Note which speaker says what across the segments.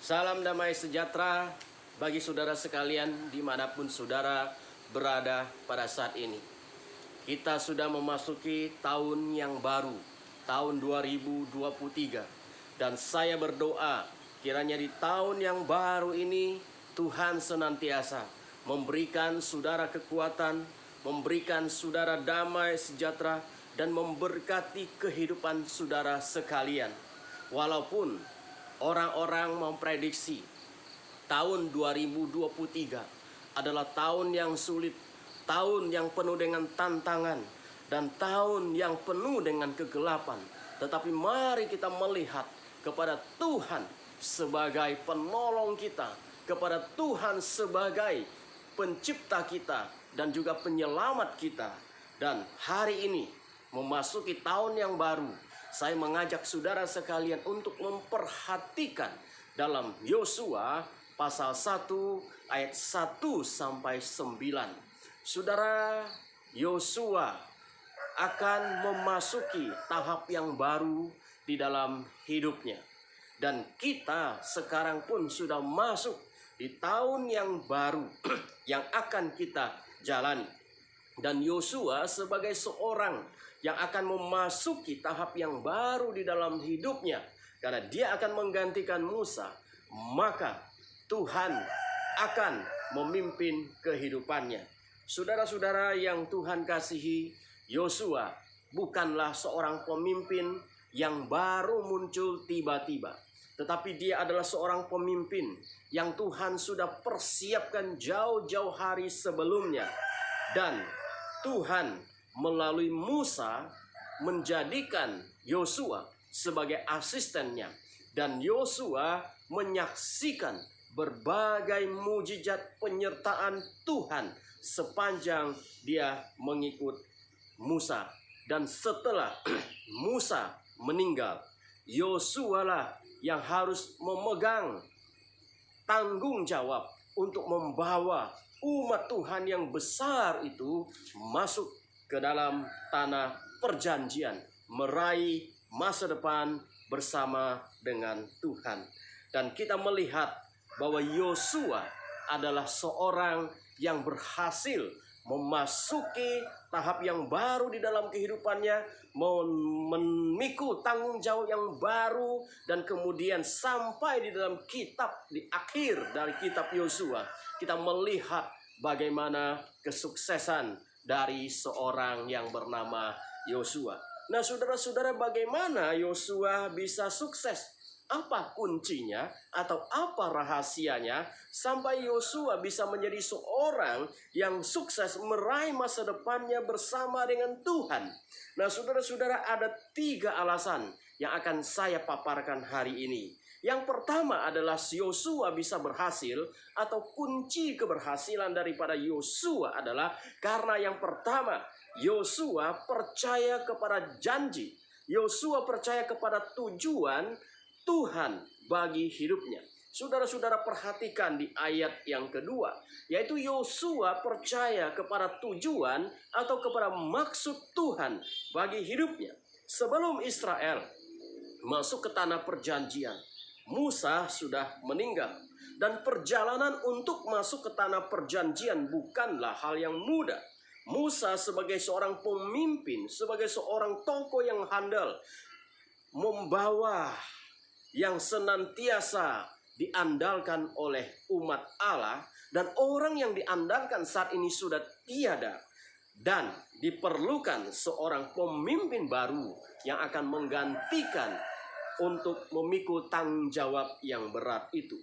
Speaker 1: Salam damai sejahtera bagi saudara sekalian dimanapun saudara berada pada saat ini. Kita sudah memasuki tahun yang baru, tahun 2023. Dan saya berdoa kiranya di tahun yang baru ini Tuhan senantiasa memberikan saudara kekuatan, memberikan saudara damai sejahtera, dan memberkati kehidupan saudara sekalian. Walaupun orang-orang memprediksi tahun 2023 adalah tahun yang sulit, tahun yang penuh dengan tantangan, dan tahun yang penuh dengan kegelapan. Tetapi mari kita melihat kepada Tuhan sebagai penolong kita, kepada Tuhan sebagai pencipta kita dan juga penyelamat kita. Dan hari ini memasuki tahun yang baru, saya mengajak saudara sekalian untuk memperhatikan dalam Yosua pasal 1 ayat 1 sampai 9. Saudara, Yosua akan memasuki tahap yang baru di dalam hidupnya. Dan kita sekarang pun sudah masuk di tahun yang baru yang akan kita jalani. Dan Yosua sebagai seorang yang akan memasuki tahap yang baru di dalam hidupnya, karena dia akan menggantikan Musa, maka Tuhan akan memimpin kehidupannya. Saudara-saudara yang Tuhan kasihi, Yosua bukanlah seorang pemimpin yang baru muncul tiba-tiba, tetapi dia adalah seorang pemimpin yang Tuhan sudah persiapkan jauh-jauh hari sebelumnya. Dan Tuhan melalui Musa menjadikan Yosua sebagai asistennya. Dan Yosua menyaksikan berbagai mujizat penyertaan Tuhan sepanjang dia mengikut Musa. Dan setelah Musa meninggal, Yosua lah yang harus memegang tanggung jawab untuk membawa umat Tuhan yang besar itu masuk ke dalam tanah perjanjian, meraih masa depan bersama dengan Tuhan. Dan kita melihat bahwa Yosua adalah seorang yang berhasil memasuki tahap yang baru di dalam kehidupannya, memikul tanggung jawab yang baru, dan kemudian sampai di dalam kitab, di akhir dari kitab Yosua, kita melihat bagaimana kesuksesan dari seorang yang bernama Yosua. Nah, saudara-saudara, bagaimana Yosua bisa sukses? Apa kuncinya atau apa rahasianya sampai Yosua bisa menjadi seorang yang sukses meraih masa depannya bersama dengan Tuhan? Nah, saudara-saudara, ada 3 alasan yang akan saya paparkan hari ini. Yang pertama adalah Yosua bisa berhasil, atau kunci keberhasilan daripada Yosua adalah karena yang pertama, Yosua percaya kepada janji. Yosua percaya kepada tujuan Tuhan bagi hidupnya. Saudara-saudara, perhatikan di ayat yang kedua, yaitu Yosua percaya kepada tujuan atau kepada maksud Tuhan bagi hidupnya. Sebelum Israel masuk ke tanah perjanjian, Musa sudah meninggal. Dan perjalanan untuk masuk ke tanah perjanjian bukanlah hal yang mudah. Musa sebagai seorang pemimpin, sebagai seorang tokoh yang handal, membawa yang senantiasa diandalkan oleh umat Allah, dan orang yang diandalkan saat ini sudah tiada, dan diperlukan seorang pemimpin baru yang akan menggantikan untuk memikul tanggung jawab yang berat itu.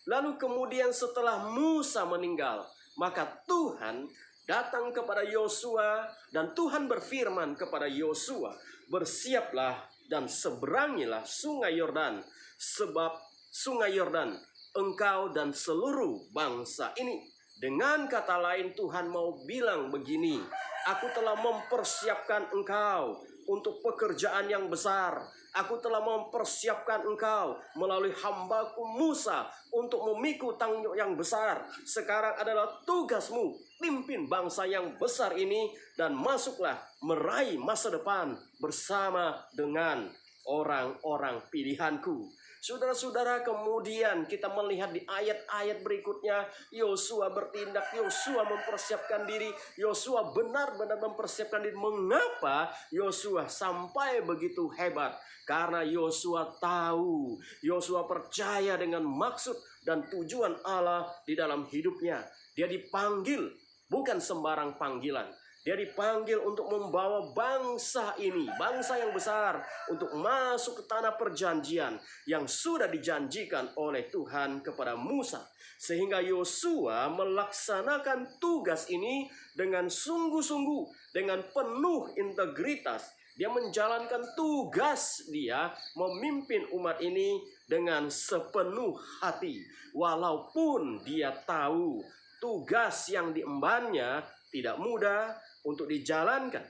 Speaker 1: Lalu kemudian setelah Musa meninggal, maka Tuhan datang kepada Yosua, dan Tuhan berfirman kepada Yosua, "Bersiaplah dan seberangilah sungai Yordan, sebab sungai Yordan engkau dan seluruh bangsa ini." Dengan kata lain, Tuhan mau bilang begini, "Aku telah mempersiapkan engkau untuk pekerjaan yang besar. Aku telah mempersiapkan engkau melalui hambaku Musa untuk memikul tanggung jawab yang besar. Sekarang adalah tugasmu pimpin bangsa yang besar ini, dan masuklah meraih masa depan bersama dengan orang-orang pilihanku." Saudara-saudara, kemudian kita melihat di ayat-ayat berikutnya, Yosua bertindak, Yosua mempersiapkan diri, Yosua benar-benar mempersiapkan diri. Mengapa Yosua sampai begitu hebat? Karena Yosua tahu, Yosua percaya dengan maksud dan tujuan Allah di dalam hidupnya. Dia dipanggil, bukan sembarang panggilan. Dia dipanggil untuk membawa bangsa ini, bangsa yang besar, untuk masuk ke tanah perjanjian yang sudah dijanjikan oleh Tuhan kepada Musa. Sehingga Yosua melaksanakan tugas ini dengan sungguh-sungguh, dengan penuh integritas. Dia menjalankan tugas dia memimpin umat ini dengan sepenuh hati. Walaupun dia tahu tugas yang diembannya tidak mudah untuk dijalankan.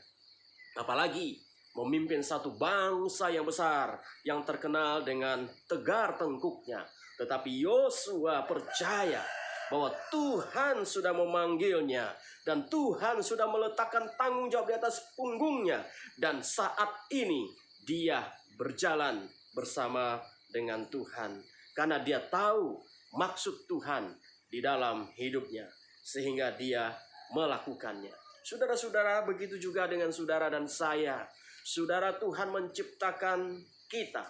Speaker 1: Apalagi memimpin satu bangsa yang besar yang terkenal dengan tegar tengkuknya. Tetapi Yosua percaya bahwa Tuhan sudah memanggilnya dan Tuhan sudah meletakkan tanggung jawab di atas punggungnya. Dan saat ini dia berjalan bersama dengan Tuhan. Karena dia tahu maksud Tuhan di dalam hidupnya. Sehingga dia melakukannya. Saudara-saudara, begitu juga dengan saudara dan saya. Saudara, Tuhan menciptakan kita.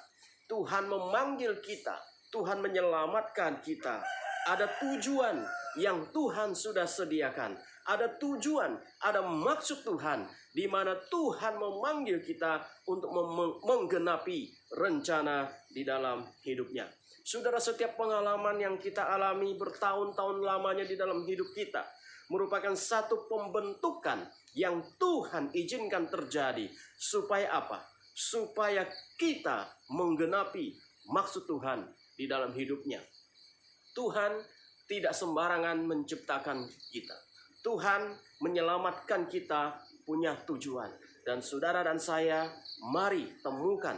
Speaker 1: Tuhan memanggil kita. Tuhan menyelamatkan kita. Ada tujuan yang Tuhan sudah sediakan. Ada tujuan, ada maksud Tuhan. Di mana Tuhan memanggil kita untuk menggenapi rencana di dalam hidupnya. Saudara, setiap pengalaman yang kita alami bertahun-tahun lamanya di dalam hidup kita merupakan satu pembentukan yang Tuhan izinkan terjadi. Supaya apa? Supaya kita menggenapi maksud Tuhan di dalam hidupnya. Tuhan tidak sembarangan menciptakan kita. Tuhan menyelamatkan kita punya tujuan. Dan saudara dan saya, mari temukan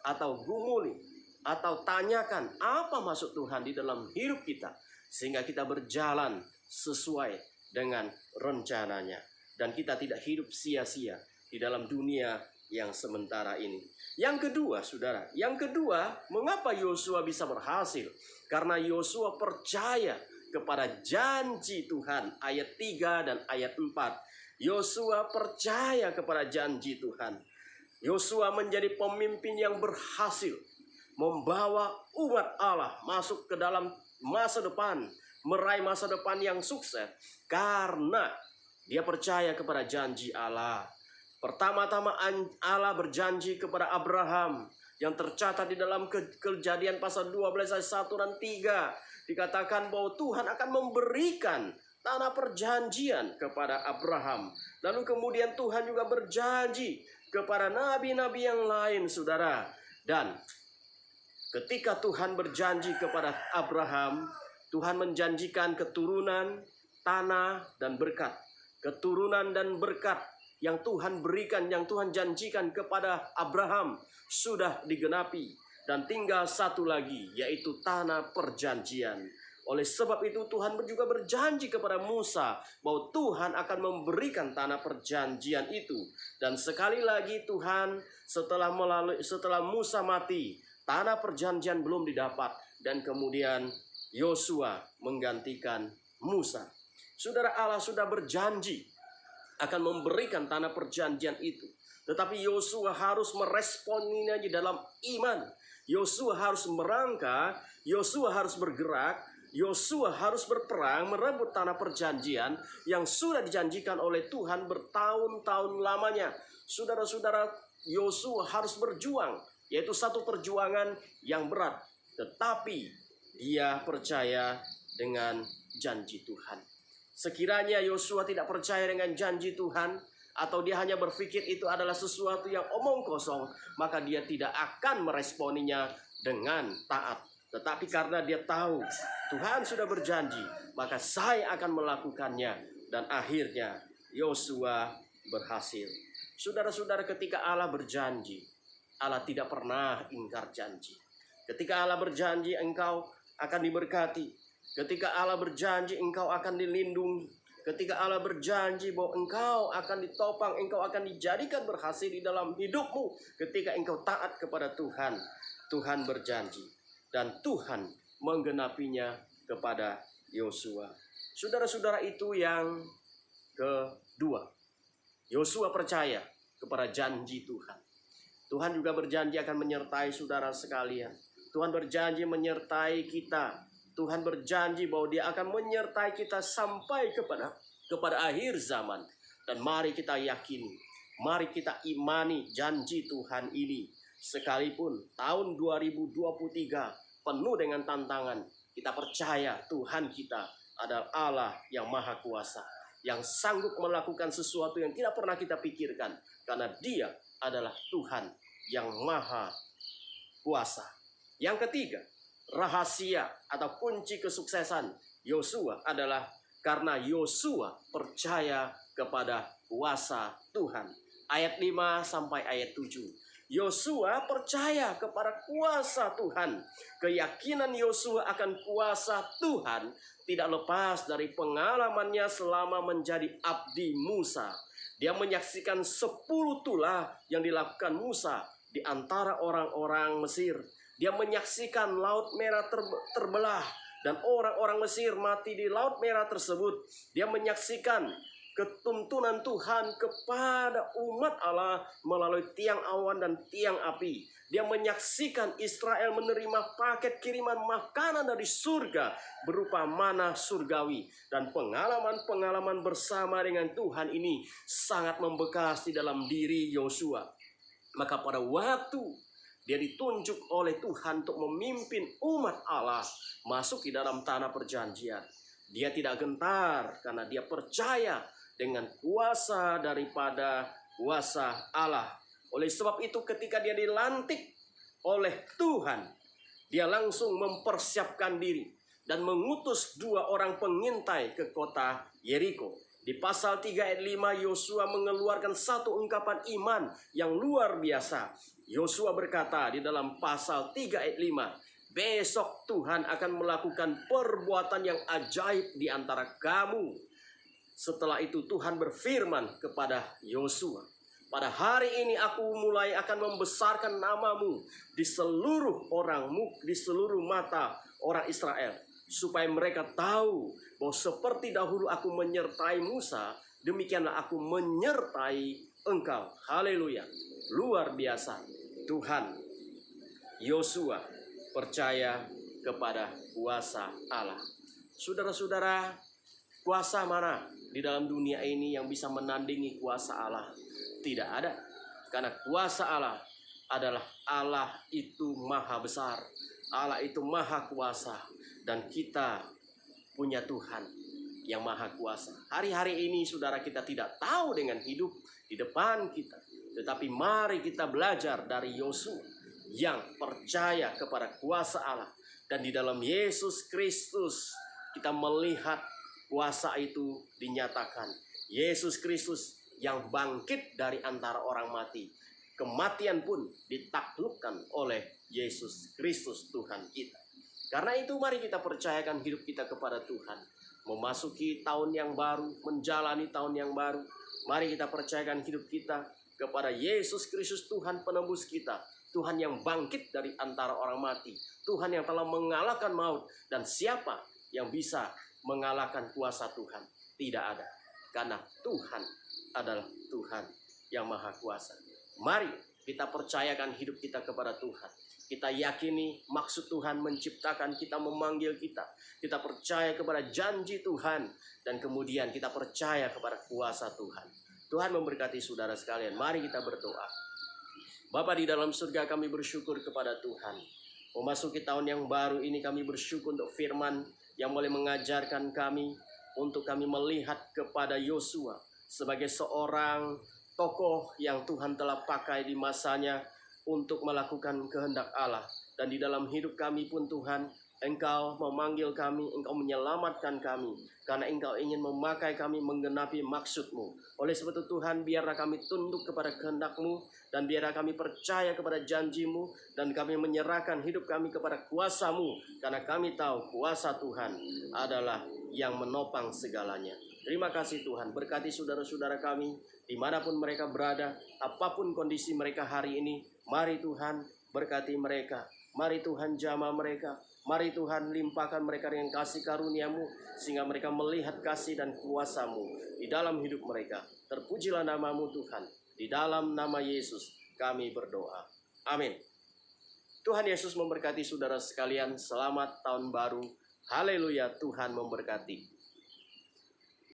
Speaker 1: atau gumuli atau tanyakan apa maksud Tuhan di dalam hidup kita. Sehingga kita berjalan sesuai dengan rencananya. Dan kita tidak hidup sia-sia di dalam dunia yang sementara ini. Yang kedua, saudara. Yang kedua, mengapa Yosua bisa berhasil? Karena Yosua percaya kepada janji Tuhan. Ayat 3 dan ayat 4. Yosua percaya kepada janji Tuhan. Yosua menjadi pemimpin yang berhasil membawa umat Allah masuk ke dalam masa depan, meraih masa depan yang sukses karena dia percaya kepada janji Allah. Pertama-tama Allah berjanji kepada Abraham yang tercatat di dalam Kejadian pasal 12 ayat 1 dan 3. Dikatakan bahwa Tuhan akan memberikan tanah perjanjian kepada Abraham. Lalu kemudian Tuhan juga berjanji kepada nabi-nabi yang lain, saudara. Dan ketika Tuhan berjanji kepada Abraham, Tuhan menjanjikan keturunan, tanah, dan berkat. Keturunan dan berkat yang Tuhan berikan, yang Tuhan janjikan kepada Abraham sudah digenapi. Dan tinggal satu lagi, yaitu tanah perjanjian. Oleh sebab itu Tuhan juga berjanji kepada Musa bahwa Tuhan akan memberikan tanah perjanjian itu. Dan sekali lagi Tuhan setelah Musa mati, tanah perjanjian belum didapat. Dan kemudian Yosua menggantikan Musa. Saudara, Allah sudah berjanji akan memberikan tanah perjanjian itu. Tetapi Yosua harus meresponinya di dalam iman. Yosua harus merangkak, Yosua harus bergerak, Yosua harus berperang merebut tanah perjanjian yang sudah dijanjikan oleh Tuhan bertahun-tahun lamanya. Saudara-saudara, Yosua harus berjuang, yaitu satu perjuangan yang berat. Tetapi dia percaya dengan janji Tuhan. Sekiranya Yosua tidak percaya dengan janji Tuhan, atau dia hanya berpikir itu adalah sesuatu yang omong kosong, maka dia tidak akan meresponinya dengan taat. Tetapi karena dia tahu Tuhan sudah berjanji, maka saya akan melakukannya. Dan akhirnya Yosua berhasil. Saudara-saudara, ketika Allah berjanji, Allah tidak pernah ingkar janji. Ketika Allah berjanji engkau akan diberkati. Ketika Allah berjanji engkau akan dilindungi. Ketika Allah berjanji bahwa engkau akan ditopang, engkau akan dijadikan berhasil di dalam hidupmu. Ketika engkau taat kepada Tuhan, Tuhan berjanji. dan Tuhan menggenapinya kepada Yosua. Saudara-saudara, itu yang kedua. Yosua percaya kepada janji Tuhan. Tuhan juga berjanji akan menyertai saudara sekalian. Tuhan berjanji menyertai kita. Tuhan berjanji bahwa Dia akan menyertai kita sampai kepada akhir zaman. Dan mari kita yakini, mari kita imani janji Tuhan ini. Sekalipun tahun 2023 penuh dengan tantangan, kita percaya Tuhan kita adalah Allah yang maha kuasa, yang sanggup melakukan sesuatu yang tidak pernah kita pikirkan, karena Dia adalah Tuhan yang maha kuasa. Yang ketiga, rahasia atau kunci kesuksesan Yosua adalah karena Yosua percaya kepada kuasa Tuhan. Ayat 5 sampai ayat 7. Yosua percaya kepada kuasa Tuhan. Keyakinan Yosua akan kuasa Tuhan tidak lepas dari pengalamannya selama menjadi abdi Musa. Dia menyaksikan 10 tulah yang dilakukan Musa di antara orang-orang Mesir. Dia menyaksikan Laut Merah terbelah dan orang-orang Mesir mati di Laut Merah tersebut. Dia menyaksikan ketuntunan Tuhan kepada umat Allah melalui tiang awan dan tiang api. Dia menyaksikan Israel menerima paket kiriman makanan dari surga berupa mana surgawi. Dan pengalaman-pengalaman bersama dengan Tuhan ini sangat membekas di dalam diri Yosua. Maka pada waktu dia ditunjuk oleh Tuhan untuk memimpin umat Allah masuk di dalam tanah perjanjian, dia tidak gentar karena dia percaya dengan kuasa daripada kuasa Allah. Oleh sebab itu ketika dia dilantik oleh Tuhan, dia langsung mempersiapkan diri dan mengutus 2 orang pengintai ke kota Yeriko. Di pasal 3 ayat 5 Yosua mengeluarkan satu ungkapan iman yang luar biasa. Yosua berkata di dalam pasal 3 ayat 5, besok Tuhan akan melakukan perbuatan yang ajaib di antara kamu. Setelah itu Tuhan berfirman kepada Yosua, pada hari ini aku mulai akan membesarkan namamu di seluruh di seluruh mata orang Israel, supaya mereka tahu bahwa seperti dahulu aku menyertai Musa, demikianlah aku menyertai engkau. Haleluya. Luar biasa. Tuhan, Yosua percaya kepada kuasa Allah. Saudara-saudara, kuasa mana di dalam dunia ini yang bisa menandingi kuasa Allah? Tidak ada. Karena kuasa Allah adalah Allah itu maha besar. Allah itu maha kuasa. Dan kita punya Tuhan yang maha kuasa. Hari-hari ini saudara, kita tidak tahu dengan hidup di depan kita. Tetapi mari kita belajar dari Yosua yang percaya kepada kuasa Allah. Dan di dalam Yesus Kristus kita melihat kuasa itu dinyatakan. Yesus Kristus yang bangkit dari antara orang mati. Kematian pun ditaklukkan oleh Yesus Kristus Tuhan kita. Karena itu mari kita percayakan hidup kita kepada Tuhan. Memasuki tahun yang baru, menjalani tahun yang baru, mari kita percayakan hidup kita kepada Yesus Kristus Tuhan penebus kita. Tuhan yang bangkit dari antara orang mati. Tuhan yang telah mengalahkan maut. Dan siapa yang bisa mengalahkan kuasa Tuhan? Tidak ada. Karena Tuhan adalah Tuhan yang maha kuasa. Mari kita percayakan hidup kita kepada Tuhan. Kita yakini maksud Tuhan menciptakan kita, memanggil kita. Kita percaya kepada janji Tuhan. Dan kemudian kita percaya kepada kuasa Tuhan. Tuhan memberkati saudara sekalian. Mari kita berdoa. Bapa di dalam surga, kami bersyukur kepada Tuhan. Memasuki tahun yang baru ini kami bersyukur untuk firman yang boleh mengajarkan kami. Untuk kami melihat kepada Yosua sebagai seorang tokoh yang Tuhan telah pakai di masanya untuk melakukan kehendak Allah. Dan di dalam hidup kami pun Tuhan, Engkau memanggil kami, Engkau menyelamatkan kami. Karena Engkau ingin memakai kami menggenapi maksud-Mu. Oleh sebab itu Tuhan, biarlah kami tunduk kepada kehendak-Mu. Dan biarlah kami percaya kepada janji-Mu. Dan kami menyerahkan hidup kami kepada kuasa-Mu. Karena kami tahu kuasa Tuhan adalah yang menopang segalanya. Terima kasih Tuhan, berkati saudara-saudara kami dimanapun mereka berada, apapun kondisi mereka hari ini. Mari Tuhan berkati mereka. Mari Tuhan jamah mereka. Mari Tuhan limpahkan mereka dengan kasih karunia-Mu, sehingga mereka melihat kasih dan kuasa-Mu di dalam hidup mereka. Terpujilah nama-Mu Tuhan. Di dalam nama Yesus kami berdoa. Amin. Tuhan Yesus memberkati saudara sekalian. Selamat tahun baru. Haleluya, Tuhan memberkati.